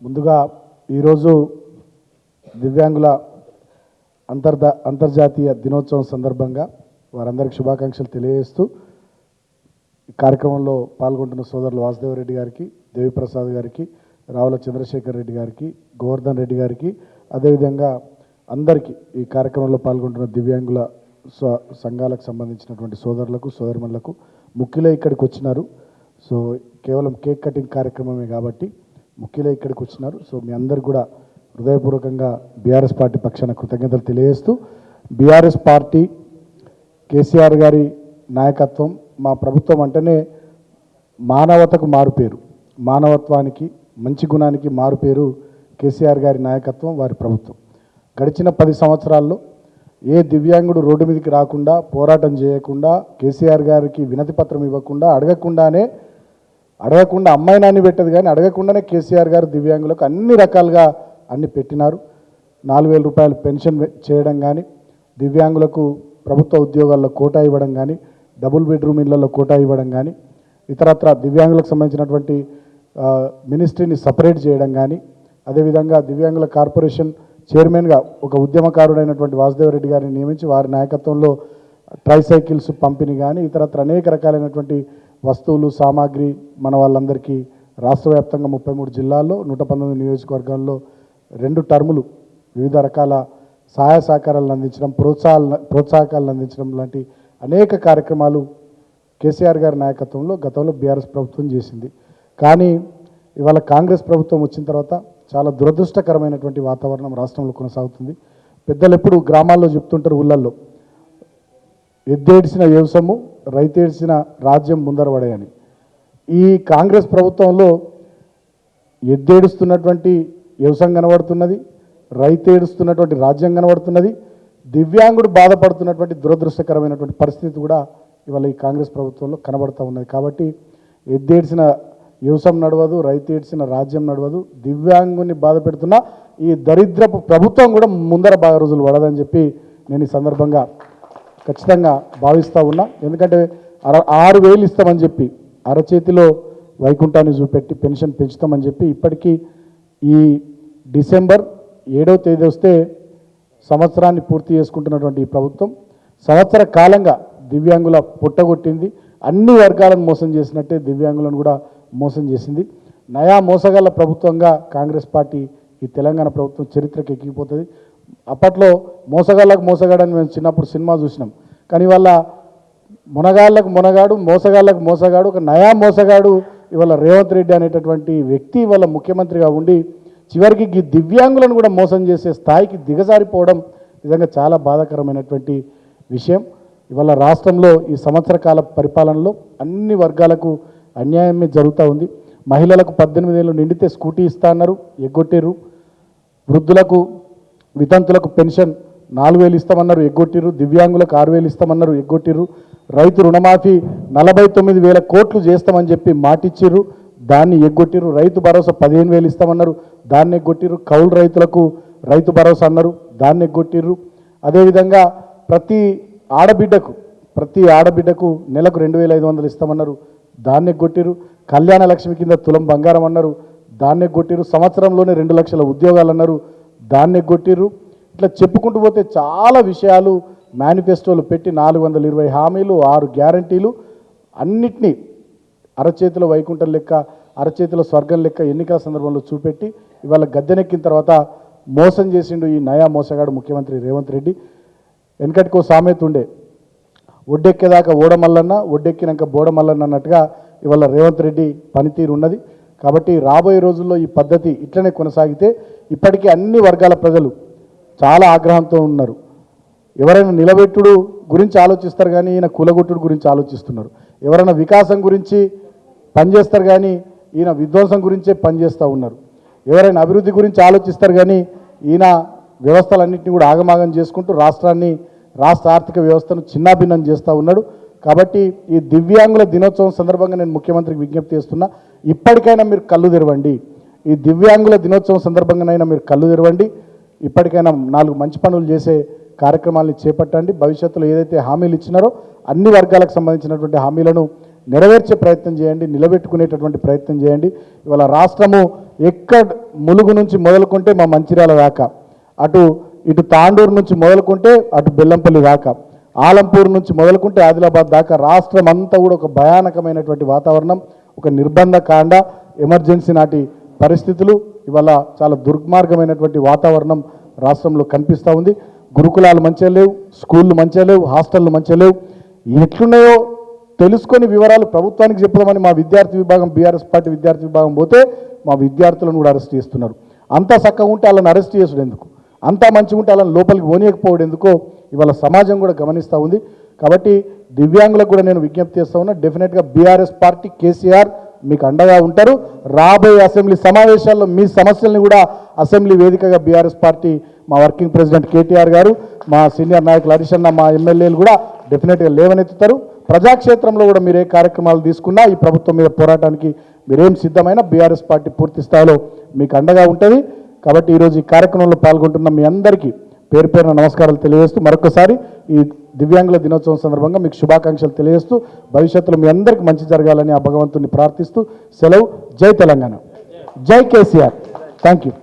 ముందుగా ఈరోజు దివ్యాంగుల అంతర్జాతీయ దినోత్సవం సందర్భంగా వారందరికీ శుభాకాంక్షలు తెలియజేస్తూ ఈ కార్యక్రమంలో పాల్గొంటున్న సోదరులు వాసుదేవరెడ్డి గారికి, దేవిప్రసాద్ గారికి, రావుల చంద్రశేఖర్ రెడ్డి గారికి, గోవర్ధన్ రెడ్డి గారికి, అదేవిధంగా అందరికీ ఈ కార్యక్రమంలో పాల్గొంటున్న దివ్యాంగుల సంఘాలకు సంబంధించినటువంటి సోదరులకు, సోదరిమణులకు ముఖ్యులే ఇక్కడికి వచ్చినారు. సో కేవలం కేక్ కటింగ్ కార్యక్రమమే కాబట్టి ముఖ్యులే ఇక్కడికి వచ్చినారు. సో మీ అందరు కూడా హృదయపూర్వకంగా బీఆర్ఎస్ పార్టీ పక్షాన కృతజ్ఞతలు తెలియజేస్తూ, బీఆర్ఎస్ పార్టీ కేసీఆర్ గారి నాయకత్వం, మా ప్రభుత్వం అంటేనే మానవతకు మారుపేరు, మానవత్వానికి, మంచి గుణానికి మారుపేరు కేసీఆర్ గారి నాయకత్వం, వారి ప్రభుత్వం. గడిచిన 10 సంవత్సరాల్లో ఏ దివ్యాంగుడు రోడ్డు మీదకి రాకుండా, పోరాటం చేయకుండా, కేసీఆర్ గారికి వినతి పత్రం ఇవ్వకుండా, అడగకుండా అమ్మాయి నాన్ని పెట్టదు కానీ అడగకుండానే కేసీఆర్ గారు దివ్యాంగులకు అన్ని రకాలుగా అన్ని పెట్టినారు. 4,000 రూపాయలు పెన్షన్ చేయడం కానీ, దివ్యాంగులకు ప్రభుత్వ ఉద్యోగాల్లో కోటా ఇవ్వడం కానీ, డబుల్ బెడ్రూమ్ ఇళ్లలో కోటా ఇవ్వడం కానీ, ఇతరత్ర దివ్యాంగులకు సంబంధించినటువంటి మినిస్ట్రీని సపరేట్ చేయడం కానీ, అదేవిధంగా దివ్యాంగుల కార్పొరేషన్ చైర్మన్గా ఒక ఉద్యమకారుడైనటువంటి వాసుదేవరెడ్డి గారిని నియమించి వారి నాయకత్వంలో ట్రైసైకిల్స్ పంపిణీ కానీ, ఇతరత్ర అనేక రకాలైనటువంటి వస్తువులు, సామాగ్రి మన వాళ్ళందరికీ రాష్ట్ర వ్యాప్తంగా 33 జిల్లాల్లో 119 నియోజకవర్గాల్లో 2 టర్ములు వివిధ రకాల సహాయ సహకారాలను అందించడం, ప్రోత్సాహకాలను అందించడం లాంటి అనేక కార్యక్రమాలు కేసీఆర్ గారి నాయకత్వంలో గతంలో బీఆర్ఎస్ ప్రభుత్వం చేసింది. కానీ ఇవాళ కాంగ్రెస్ ప్రభుత్వం వచ్చిన తర్వాత చాలా దురదృష్టకరమైనటువంటి వాతావరణం రాష్ట్రంలో కొనసాగుతుంది. పెద్దలు ఎప్పుడు గ్రామాల్లో చెప్తుంటారు, ఊళ్ళల్లో, ఎద్దేడిసిన వ్యవసము రైతేడిసిన రాజ్యం ముందరపడాయని. ఈ కాంగ్రెస్ ప్రభుత్వంలో ఎద్దేడుస్తున్నటువంటి వ్యవసాయం కనబడుతున్నది, రైతేడుస్తున్నటువంటి రాజ్యం కనబడుతున్నది, దివ్యాంగుడు బాధపడుతున్నటువంటి దురదృష్టకరమైనటువంటి పరిస్థితి కూడా ఇవాళ ఈ కాంగ్రెస్ ప్రభుత్వంలో కనబడుతూ ఉన్నది. కాబట్టి ఎద్దేడిసిన వ్యవసాయం నడవదు, రైతేడిసిన రాజ్యం నడవదు, దివ్యాంగుని బాధ పెడుతున్న ఈ దరిద్రపు ప్రభుత్వం కూడా ముందర బాగా రోజులు పడదని చెప్పి నేను ఈ సందర్భంగా ఖచ్చితంగా భావిస్తూ ఉన్నా. ఎందుకంటే 6,000 ఇస్తామని చెప్పి అరచేతిలో వైకుంఠాన్ని చూపెట్టి పెన్షన్ పెంచుతామని చెప్పి ఇప్పటికీ ఈ డిసెంబర్ 7వ తేదీ వస్తే సంవత్సరాన్ని పూర్తి చేసుకుంటున్నటువంటి ఈ ప్రభుత్వం సంవత్సర కాలంగా దివ్యాంగుల పుట్టగొట్టింది. అన్ని వర్గాలను మోసం చేసినట్టే దివ్యాంగులను కూడా మోసం చేసింది. నయా మోసగల ప్రభుత్వంగా కాంగ్రెస్ పార్టీ ఈ తెలంగాణ ప్రభుత్వం చరిత్రకి ఎక్కిపోతుంది. అప్పట్లో మోసగాళ్ళకు మోసగాడని మేము చిన్నప్పుడు సినిమా చూసినాం. కానీ ఇవాళ మునగాళ్ళకు మునగాడు, మోసగాళ్ళకు మోసగాడు, ఒక నయా మోసగాడు ఇవాళ రేవంత్ రెడ్డి అనేటటువంటి వ్యక్తి ఇవాళ ముఖ్యమంత్రిగా ఉండి చివరికి ఈ దివ్యాంగులను కూడా మోసం చేసే స్థాయికి దిగజారిపోవడం నిజంగా చాలా బాధాకరమైనటువంటి విషయం. ఇవాళ రాష్ట్రంలో ఈ సంవత్సర కాల పరిపాలనలో అన్ని వర్గాలకు అన్యాయమే జరుగుతూ ఉంది. మహిళలకు 18 ఏళ్ళు నిండితే స్కూటీ ఇస్తా అన్నారు, ఎగ్గొట్టారు. వృద్ధులకు, వితంతులకు పెన్షన్ 4,000 ఇస్తామన్నారు, ఎగ్గొట్టిర్రు. దివ్యాంగులకు 6,000 ఇస్తామన్నారు, ఎగ్గొట్టిర్రు. రైతు రుణమాఫీ 49,000 కోట్లు చేస్తామని చెప్పి మాటిచ్చిర్రు, దాన్ని ఎగ్గొట్టిర్రు. రైతు భరోసా 15,000 ఇస్తామన్నారు, దాన్ని ఎగ్గొట్టిర్రు. కౌలు రైతులకు రైతు భరోసా అన్నారు, దాన్ని ఎగ్గొట్టిర్రు. అదేవిధంగా ప్రతి ఆడబిడ్డకు నెలకు 2,500 ఇస్తామన్నారు, దాన్ని ఎగ్గొట్టిర్రు. కళ్యాణ లక్ష్మి కింద తులం బంగారం అన్నారు, దాన్ని ఎగ్గొట్టిర్రు. సంవత్సరంలోనే 2 లక్షల ఉద్యోగాలు అన్నారు, దాన్ని ఎగ్గొట్టిర్రు. ఇట్లా చెప్పుకుంటూ పోతే చాలా విషయాలు మేనిఫెస్టోలు పెట్టి 420 హామీలు, 6 గ్యారంటీలు అన్నిటినీ అరచేతిలో వైకుంఠం లెక్క, అరచేతిలో స్వర్గం లెక్క ఎన్నికల సందర్భంలో చూపెట్టి ఇవాళ గద్దెనెక్కిన తర్వాత మోసం చేసిండు ఈ నయా మోసగాడు ముఖ్యమంత్రి రేవంత్ రెడ్డి. వెనకటికో సామెత ఉండే, ఒడ్డెక్కేదాకా ఓడమల్లన్న, ఒడ్డెక్కినాక బోడమల్లన్న అన్నట్టుగా ఇవాళ రేవంత్ రెడ్డి పనితీరు ఉన్నది. కాబట్టి రాబోయే రోజుల్లో ఈ పద్ధతి ఇట్లనే కొనసాగితే ఇప్పటికీ అన్ని వర్గాల ప్రజలు చాలా ఆగ్రహంతో ఉన్నారు. ఎవరైనా నిలబెట్టుడు గురించి ఆలోచిస్తారు కానీ ఈయన కూలగొట్టుడు గురించి ఆలోచిస్తున్నారు. ఎవరైనా వికాసం గురించి పనిచేస్తారు కానీ ఈయన విధ్వంసం గురించే పనిచేస్తూ ఉన్నారు. ఎవరైనా అభివృద్ధి గురించి ఆలోచిస్తారు కానీ ఈయన వ్యవస్థలన్నింటినీ కూడా ఆగమాగం చేసుకుంటూ రాష్ట్ర ఆర్థిక వ్యవస్థను చిన్నాభిన్నం చేస్తూ ఉన్నాడు. కాబట్టి ఈ దివ్యాంగుల దినోత్సవం సందర్భంగా నేను ముఖ్యమంత్రికి విజ్ఞప్తి చేస్తున్నా, ఇప్పటికైనా మీరు కళ్ళు తెరవండి. ఈ దివ్యాంగుల దినోత్సవం సందర్భంగానైనా మీరు కళ్ళు తెరవండి. ఇప్పటికైనా 4 మంచి పనులు చేసే కార్యక్రమాలను చేపట్టండి. భవిష్యత్తులో ఏదైతే హామీలు ఇచ్చినారో అన్ని వర్గాలకు సంబంధించినటువంటి హామీలను నెరవేర్చే ప్రయత్నం చేయండి, నిలబెట్టుకునేటటువంటి ప్రయత్నం చేయండి. ఇవాళ రాష్ట్రము ఎక్కడ ములుగు నుంచి మొదలుకుంటే మా మంచిర్యాల దాకా, ఇటు తాండూరు నుంచి మొదలుకుంటే అటు బెల్లంపల్లి దాకా, ఆలంపూర్ నుంచి మొదలుకుంటే ఆదిలాబాద్ దాకా రాష్ట్రం అంతా కూడా ఒక భయానకమైనటువంటి వాతావరణం, ఒక నిర్బంధ కాండ, ఎమర్జెన్సీ నాటి పరిస్థితులు, ఇవాళ చాలా దుర్మార్గమైనటువంటి వాతావరణం రాష్ట్రంలో కనిపిస్తూ ఉంది. గురుకులాలు మంచిగా లేవు, స్కూళ్ళు మంచిగా లేవు, హాస్టళ్ళు మంచిగా లేవు. ఎట్లున్నాయో తెలుసుకొని వివరాలు ప్రభుత్వానికి చెప్పుదామని మా విద్యార్థి విభాగం, బీఆర్ఎస్ పార్టీ విద్యార్థి విభాగం పోతే మా విద్యార్థులను కూడా అరెస్ట్ చేస్తున్నారు. అంతా చక్కగా ఉంటే వాళ్ళని అరెస్ట్ చేసుడు ఎందుకు, అంతా మంచిగా ఉంటే వాళ్ళని లోపలికి పోనీయకపోవడం ఎందుకో ఇవాళ సమాజం కూడా గమనిస్తూ ఉంది. కాబట్టి దివ్యాంగులకు కూడా నేను విజ్ఞప్తి చేస్తూ ఉన్నా, డెఫినెట్గా బీఆర్ఎస్ పార్టీ, కేసీఆర్ మీకు అండగా ఉంటారు. రాబోయే అసెంబ్లీ సమావేశాల్లో మీ సమస్యల్ని కూడా అసెంబ్లీ వేదికగా బీఆర్ఎస్ పార్టీ, మా వర్కింగ్ ప్రెసిడెంట్ కేటీఆర్ గారు, మా సీనియర్ నాయకులు హరీష్ అన్న, మా ఎమ్మెల్యేలు కూడా డెఫినెట్గా లేవనెత్తుతారు. ప్రజాక్షేత్రంలో కూడా మీరే కార్యక్రమాలు తీసుకున్నా ఈ ప్రభుత్వం మీద పోరాటానికి మీరేం సిద్ధమైనా బీఆర్ఎస్ పార్టీ పూర్తి స్థాయిలో మీకు అండగా ఉంటుంది. కాబట్టి ఈరోజు ఈ కార్యక్రమంలో పాల్గొంటున్న మీ అందరికీ పేరు పేరున నమస్కారాలు తెలియజేస్తూ మరొకసారి ఈ దివ్యాంగుల దినోత్సవం సందర్భంగా మీకు శుభాకాంక్షలు తెలియజేస్తూ భవిష్యత్తులో మీ అందరికీ మంచి జరగాలని ఆ భగవంతుని ప్రార్థిస్తూ సెలవు. జై తెలంగాణ, జై కేసీఆర్. Thank you.